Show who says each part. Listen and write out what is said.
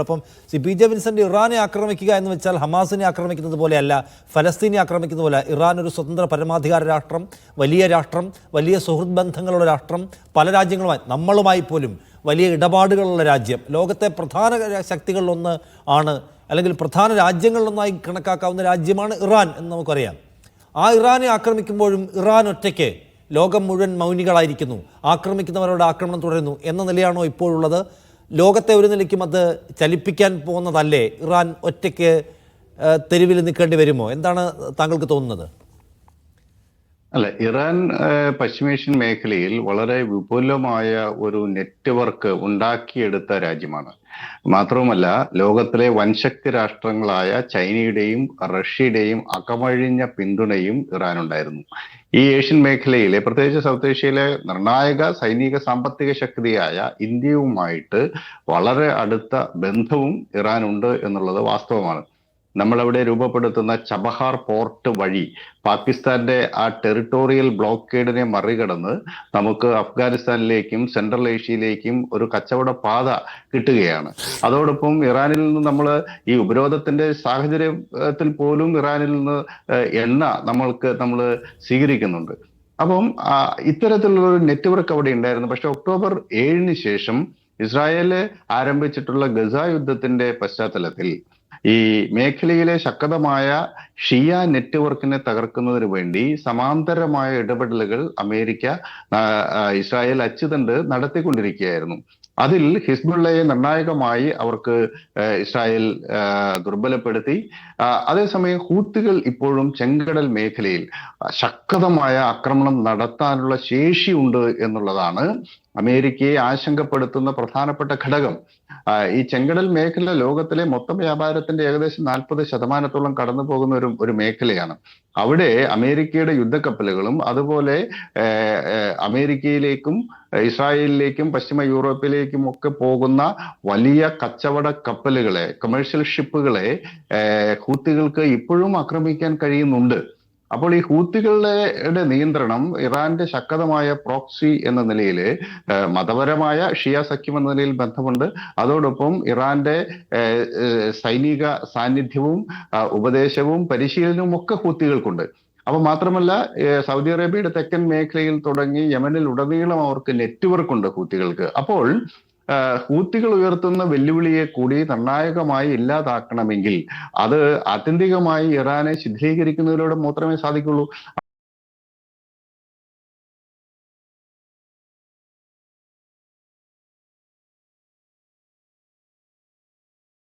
Speaker 1: അപ്പം P J Vincent ഇറാനെ ആക്രമിക്കുക എന്ന് വെച്ചാൽ ഹമാസിനെ ആക്രമിക്കുന്നത് പോലെയല്ല, ഫലസ്തീനെ ആക്രമിക്കുന്നത് പോലെ. ഇറാൻ ഒരു സ്വതന്ത്ര പരമാധികാര രാഷ്ട്രം, വലിയ സുഹൃത്ത് ബന്ധങ്ങളുള്ള രാഷ്ട്രം, പല രാജ്യങ്ങളുമായി, നമ്മളുമായി പോലും വലിയ ഇടപാടുകളുള്ള രാജ്യം, ലോകത്തെ പ്രധാന ശക്തികളിലൊന്ന് ആണ്, അല്ലെങ്കിൽ പ്രധാന രാജ്യങ്ങളിലൊന്നായി കണക്കാക്കാവുന്ന രാജ്യമാണ് ഇറാൻ എന്ന് നമുക്കറിയാം. ആ ഇറാനെ ആക്രമിക്കുമ്പോഴും ഇറാൻ ഒറ്റയ്ക്ക് ലോകം മുഴുവൻ മൗനികളായിരിക്കുന്നു, ആക്രമിക്കുന്നവരുടെ ആക്രമണം തുടരുന്നു എന്ന നിലയാണോ ഇപ്പോഴുള്ളത്? ലോകത്തെ ഒരു നിലയ്ക്കും അത് ചലിപ്പിക്കാൻ പോകുന്നതല്ലേ? ഇറാൻ ഒറ്റയ്ക്ക് തെരുവിൽ നിൽക്കേണ്ടി വരുമോ? എന്താണ് താങ്കൾക്ക് തോന്നുന്നത്?
Speaker 2: അല്ല, ഇറാൻ പശ്ചിമേഷ്യൻ മേഖലയിൽ വളരെ വിപുലമായ ഒരു നെറ്റ്വർക്ക് ഉണ്ടാക്കിയെടുത്ത രാജ്യമാണ്. മാത്രവുമല്ല, ലോകത്തിലെ വൻശക്തി രാഷ്ട്രങ്ങളായ ചൈനയുടെയും റഷ്യയുടെയും അകമഴിഞ്ഞ പിന്തുണയും ഇറാനുണ്ടായിരുന്നു. ഈ ഏഷ്യൻ മേഖലയിലെ, പ്രത്യേകിച്ച് സൗത്ത് ഏഷ്യയിലെ നിർണായക സൈനിക സാമ്പത്തിക ശക്തിയായ ഇന്ത്യയുമായിട്ട് വളരെ അടുത്ത ബന്ധവും ഇറാനുണ്ട് എന്നുള്ളത് വാസ്തവമാണ്. നമ്മളവിടെ രൂപപ്പെടുത്തുന്ന ചബഹാർ പോർട്ട് വഴി പാകിസ്ഥാന്റെ ആ ടെറിട്ടോറിയൽ ബ്ലോക്കേഡിനെ മറികടന്ന് നമുക്ക് അഫ്ഗാനിസ്ഥാനിലേക്കും സെൻട്രൽ ഏഷ്യയിലേക്കും ഒരു കച്ചവട പാത കിട്ടുകയാണ്. അതോടൊപ്പം ഇറാനിൽ നിന്ന് നമ്മൾ ഈ ഉപരോധത്തിന്റെ സാഹചര്യത്തിൽ പോലും ഇറാനിൽ നിന്ന് എണ്ണ നമ്മൾ സ്വീകരിക്കുന്നുണ്ട്. അപ്പം ഇത്തരത്തിലുള്ള ഒരു നെറ്റ്വർക്ക് അവിടെ ഉണ്ടായിരുന്നു. പക്ഷെ ഒക്ടോബർ 7-ന് ശേഷം ഇസ്രായേല് ആരംഭിച്ചിട്ടുള്ള ഗസ യുദ്ധത്തിന്റെ പശ്ചാത്തലത്തിൽ ഈ മേഖലയിലെ ശക്തമായ ഷിയ നെറ്റ്വർക്കിനെ തകർക്കുന്നതിന് വേണ്ടി സമാന്തരമായ ഇടപെടലുകൾ അമേരിക്ക, ഇസ്രായേൽ അച്ചുതണ്ട് നടത്തിക്കൊണ്ടിരിക്കുകയായിരുന്നു. അതിൽ ഹിസ്ബുള്ളയെ നിർണായകമായി അവർക്ക് ഇസ്രായേൽ ദുർബലപ്പെടുത്തി. അതേസമയം ഹൂത്തികൾ ഇപ്പോഴും ചെങ്കടൽ മേഖലയിൽ ശക്തമായ ആക്രമണം നടത്താനുള്ള ശേഷിയുണ്ട് എന്നുള്ളതാണ് അമേരിക്കയെ ആശങ്കപ്പെടുത്തുന്ന പ്രധാനപ്പെട്ട ഘടകം. ഈ ചെങ്കടൽ മേഖല ലോകത്തിലെ മൊത്തം വ്യാപാരത്തിന്റെ ഏകദേശം 40% കടന്നു പോകുന്ന ഒരു മേഖലയാണ്. അവിടെ അമേരിക്കയുടെ യുദ്ധക്കപ്പലുകളും അതുപോലെ അമേരിക്കയിലേക്കും ഇസ്രായേലിലേക്കും പശ്ചിമ യൂറോപ്പിലേക്കും ഒക്കെ പോകുന്ന വലിയ കച്ചവട കപ്പലുകളെ, കമേഴ്ഷ്യൽ ഷിപ്പുകളെ ഹൂത്തികൾക്ക് ഇപ്പോഴും ആക്രമിക്കാൻ കഴിയുന്നുണ്ട്. അപ്പോൾ ഈ ഹൂത്തികളുടെ നിയന്ത്രണം ഇറാന്റെ ശക്തമായ പ്രോക്സി എന്ന നിലയിൽ, മതപരമായ ഷിയ സഖ്യം എന്ന നിലയിൽ ബന്ധമുണ്ട്. അതോടൊപ്പം ഇറാന്റെ സൈനിക സാന്നിധ്യവും ഉപദേശവും പരിശീലനവും ഒക്കെ ഹൂത്തികൾക്കുണ്ട്. അപ്പൊ മാത്രമല്ല, സൗദി അറേബ്യയുടെ തെക്കൻ മേഖലയിൽ തുടങ്ങി യമനിൽ ഉടനീളം അവർക്ക് നെറ്റ്വർക്ക് ഉണ്ട് ഹൂത്തികൾക്ക്. അപ്പോൾ ഹൂത്തികൾ ഉയർത്തുന്ന വെല്ലുവിളിയെ കൂടി നിർണായകമായി ഇല്ലാതാക്കണമെങ്കിൽ അത് ആത്യന്തികമായി ഇറാനെ ശിഥിലീകരിക്കുന്നതിലൂടെ മാത്രമേ സാധിക്കുള്ളൂ.